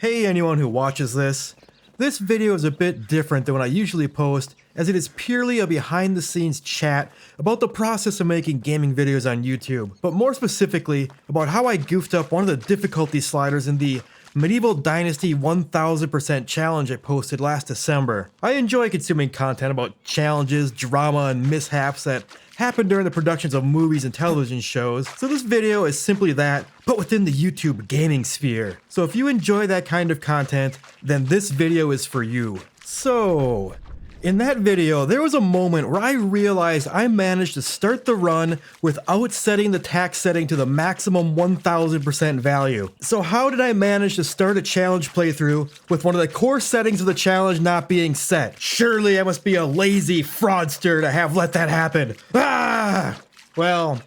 Hey anyone who watches this. This video is a bit different than what I usually post, as it is purely a behind the scenes chat about the process of making gaming videos on YouTube, but more specifically about how I goofed up one of the difficulty sliders in the Medieval Dynasty 1000% challenge I posted last December. I enjoy consuming content about challenges, drama, and mishaps that happen during the productions of movies and television shows, so this video is simply that, but within the YouTube gaming sphere. So if you enjoy that kind of content, then this video is for you. So, in that video, there was a moment where I realized I managed to start the run without setting the tax setting to the maximum 1000% value. So how did I manage to start a challenge playthrough with one of the core settings of the challenge not being set? Surely I must be a lazy fraudster to have let that happen. Ah! Well,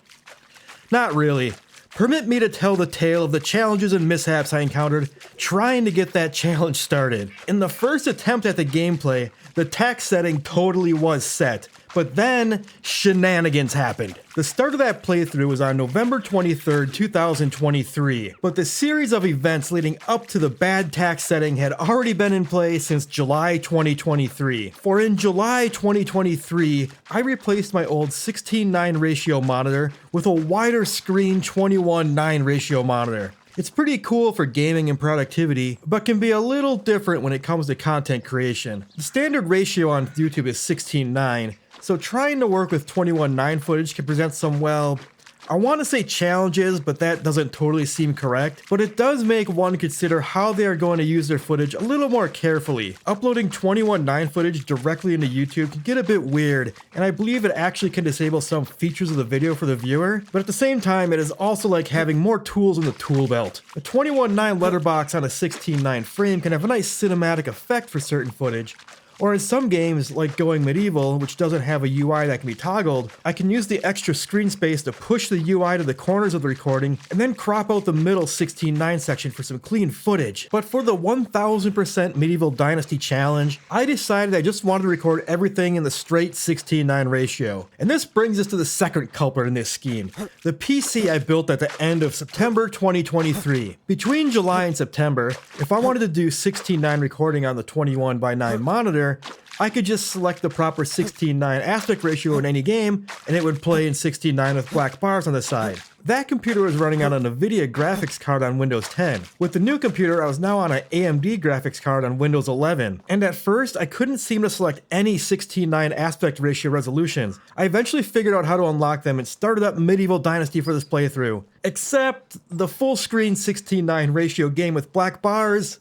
not really. Permit me to tell the tale of the challenges and mishaps I encountered trying to get that challenge started. In the first attempt at the gameplay, the tax setting totally was set, but then shenanigans happened. The start of that playthrough was on November 23rd, 2023, but the series of events leading up to the bad tax setting had already been in play since July 2023. For in July 2023, I replaced my old 16:9 ratio monitor with a wider screen 21:9 ratio monitor. It's pretty cool for gaming and productivity, but can be a little different when it comes to content creation. The standard ratio on YouTube is 16:9, so trying to work with 21:9 footage can present some, well, I want to say challenges, but that doesn't totally seem correct. But it does make one consider how they are going to use their footage a little more carefully. Uploading 21:9 footage directly into YouTube can get a bit weird, and I believe it actually can disable some features of the video for the viewer. But at the same time, it is also like having more tools in the tool belt. A 21:9 letterbox on a 16:9 frame can have a nice cinematic effect for certain footage. Or in some games, like Going Medieval, which doesn't have a UI that can be toggled, I can use the extra screen space to push the UI to the corners of the recording and then crop out the middle 16:9 section for some clean footage. But for the 1000% Medieval Dynasty challenge, I decided I just wanted to record everything in the straight 16:9 ratio. And this brings us to the second culprit in this scheme, the PC I built at the end of September 2023. Between July and September, if I wanted to do 16:9 recording on the 21:9 monitor, I could just select the proper 16:9 aspect ratio in any game, and it would play in 16:9 with black bars on the side. That computer was running on a NVIDIA graphics card on Windows 10. With the new computer, I was now on an AMD graphics card on Windows 11. And at first, I couldn't seem to select any 16:9 aspect ratio resolutions. I eventually figured out how to unlock them and started up Medieval Dynasty for this playthrough. Except, the full screen 16:9 ratio game with black bars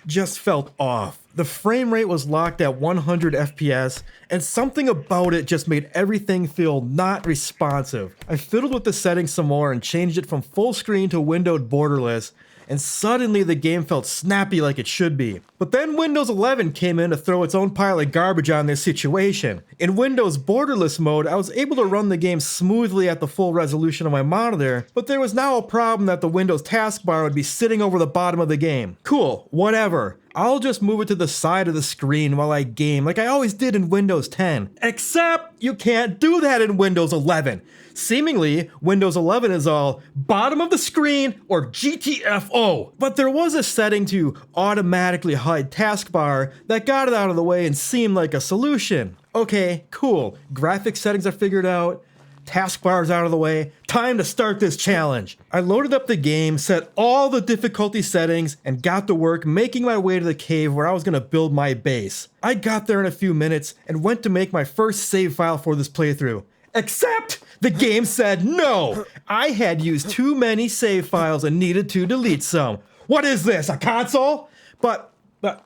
just felt off. The frame rate was locked at 100 FPS, and something about it just made everything feel not responsive. I fiddled with the settings some more and changed it from full screen to windowed borderless, and suddenly the game felt snappy like it should be. But then Windows 11 came in to throw its own pile of garbage on this situation. In Windows borderless mode, I was able to run the game smoothly at the full resolution of my monitor, but there was now a problem that the Windows taskbar would be sitting over the bottom of the game. Cool, whatever. I'll just move it to the side of the screen while I game like I always did in Windows 10. Except you can't do that in Windows 11. Seemingly, Windows 11 is all bottom of the screen or GTFO. But there was a setting to automatically hide taskbar that got it out of the way and seemed like a solution. Okay, cool. Graphics settings are figured out. Taskbar's out of the way, time to start this challenge. I loaded up the game, set all the difficulty settings, and got to work making my way to the cave where I was going to build my base. I got there in a few minutes and went to make my first save file for this playthrough. Except the game said no! I had used too many save files and needed to delete some. What is this, a console? But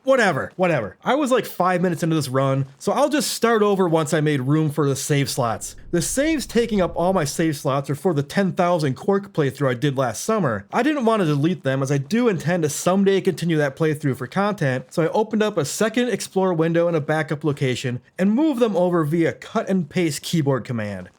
whatever. I was like 5 minutes into this run, so I'll just start over once I made room for the save slots. The saves taking up all my save slots are for the 10,000 Quark playthrough I did last summer. I didn't want to delete them as I do intend to someday continue that playthrough for content, so I opened up a second Explorer window in a backup location and moved them over via cut and paste keyboard command.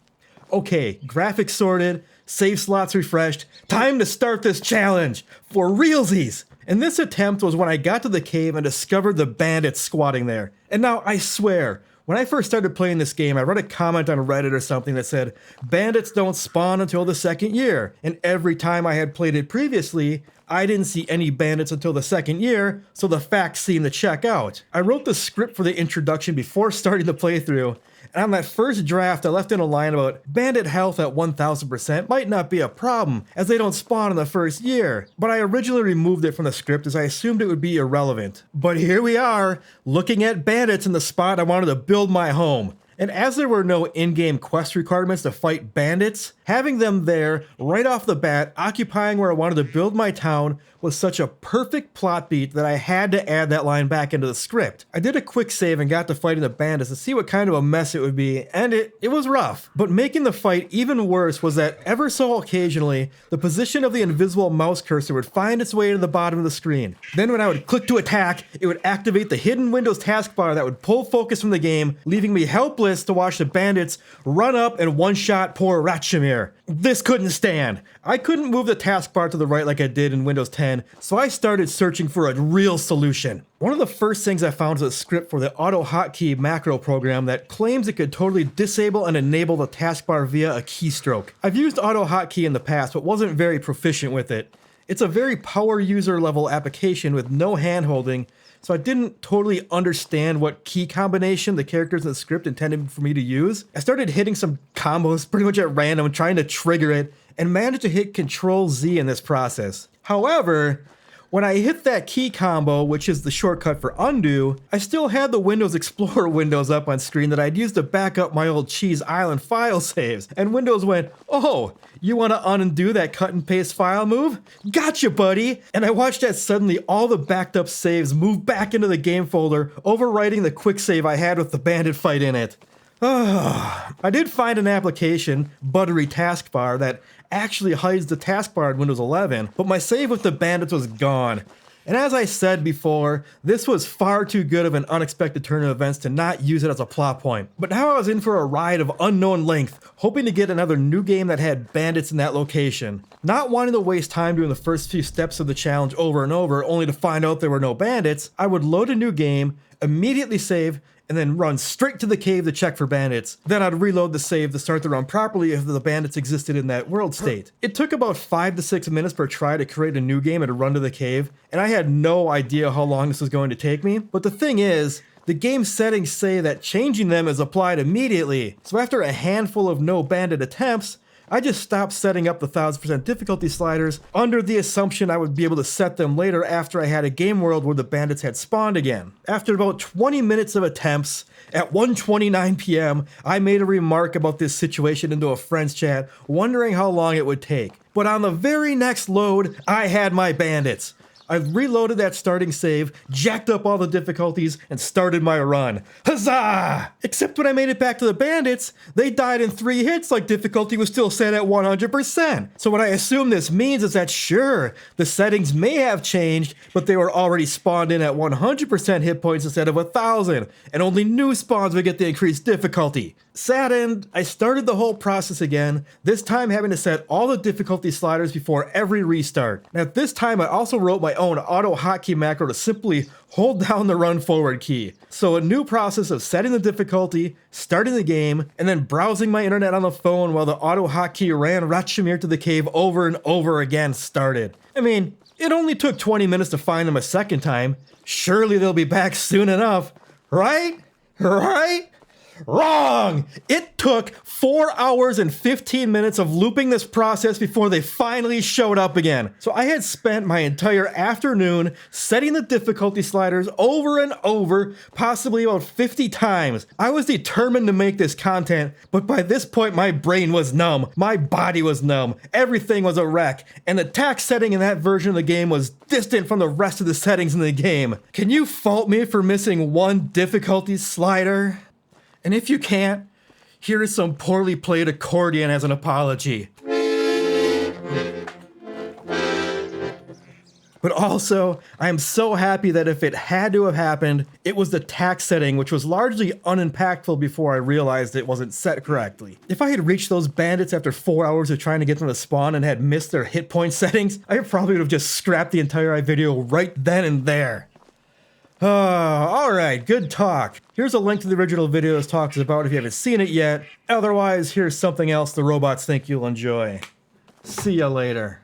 Okay, graphics sorted, save slots refreshed, time to start this challenge! For realsies! And this attempt was when I got to the cave and discovered the bandits squatting there. And now I swear, When I first started playing this game, I read a comment on Reddit or something that said, bandits don't spawn until the second year, and every time I had played it previously, I didn't see any bandits until the second year, so the facts seemed to check out. I wrote the script for the introduction before starting the playthrough, and on that first draft I left in a line about bandit health at 1000% might not be a problem, as they don't spawn in the first year, but I originally removed it from the script as I assumed it would be irrelevant. But here we are, looking at bandits in the spot I wanted to build my home. And as there were no in-game quest requirements to fight bandits, having them there right off the bat, occupying where I wanted to build my town, was such a perfect plot beat that I had to add that line back into the script. I did a quick save and got to fighting the bandits to see what kind of a mess it would be, and it was rough. But making the fight even worse was that ever so occasionally, the position of the invisible mouse cursor would find its way to the bottom of the screen. Then when I would click to attack, it would activate the hidden Windows taskbar that would pull focus from the game, leaving me helpless to watch the bandits run up and one-shot poor Ratchamir. This couldn't stand. I couldn't move the taskbar to the right like I did in Windows 10, so I started searching for a real solution. One of the first things I found was a script for the auto hotkey macro program that claims it could totally disable and enable the taskbar via a keystroke. I've used auto hotkey in the past, but wasn't very proficient with it. It's a very power user level application with no handholding, so I didn't totally understand what key combination the characters in the script intended for me to use. I started hitting some combos pretty much at random, trying to trigger it, and managed to hit Control Z in this process. However, when I hit that key combo, which is the shortcut for undo, I still had the Windows Explorer windows up on screen that I'd used to back up my old Cheese Island file saves, and Windows went, "Oh, you want to undo that cut and paste file move? Gotcha, buddy!" And I watched as suddenly all the backed up saves move back into the game folder, overwriting the quick save I had with the bandit fight in it. I did find an application, Buttery Taskbar, that actually hides the taskbar in Windows 11, but my save with the bandits was gone. And as I said before, this was far too good of an unexpected turn of events to not use it as a plot point. But now I was in for a ride of unknown length, hoping to get another new game that had bandits in that location. Not wanting to waste time doing the first few steps of the challenge over and over, only to find out there were no bandits, I would load a new game, immediately save, and then run straight to the cave to check for bandits. Then I'd reload the save to start the run properly if the bandits existed in that world state. It took about 5 to 6 minutes per try to create a new game and to run to the cave, and I had no idea how long this was going to take me. But the thing is, the game settings say that changing them is applied immediately. So after a handful of no bandit attempts, I just stopped setting up the 1000% difficulty sliders under the assumption I would be able to set them later after I had a game world where the bandits had spawned again. After about 20 minutes of attempts, at 1:29 p.m., I made a remark about this situation into a friend's chat, wondering how long it would take. But on the very next load, I had my bandits. I reloaded that starting save, jacked up all the difficulties, and started my run. Huzzah! Except when I made it back to the bandits, they died in 3 hits like difficulty was still set at 100%. So what I assume this means is that sure, the settings may have changed, but they were already spawned in at 100% hit points instead of 1000, and only new spawns would get the increased difficulty. Saddened, I started the whole process again, this time having to set all the difficulty sliders before every restart. And at this time I also wrote my own auto hotkey macro to simply hold down the run forward key. So a new process of setting the difficulty, starting the game, and then browsing my internet on the phone while the auto hotkey ran Ratchamir to the cave over and over again started. I mean, it only took 20 minutes to find them a second time. Surely they'll be back soon enough, right? Right? Wrong! It took 4 hours and 15 minutes of looping this process before they finally showed up again. So I had spent my entire afternoon setting the difficulty sliders over and over, possibly about 50 times. I was determined to make this content, but by this point my brain was numb, my body was numb, everything was a wreck, and the task setting in that version of the game was distant from the rest of the settings in the game. Can you fault me for missing one difficulty slider? And if you can't, here is some poorly played accordion as an apology. But also, I am so happy that if it had to have happened, it was the task setting, which was largely unimpactful before I realized it wasn't set correctly. If I had reached those bandits after 4 hours of trying to get them to spawn and had missed their hit point settings, I probably would have just scrapped the entire video right then and there. Alright, good talk. Here's a link to the original video this talks about if you haven't seen it yet. Otherwise, here's something else the robots think you'll enjoy. See ya later.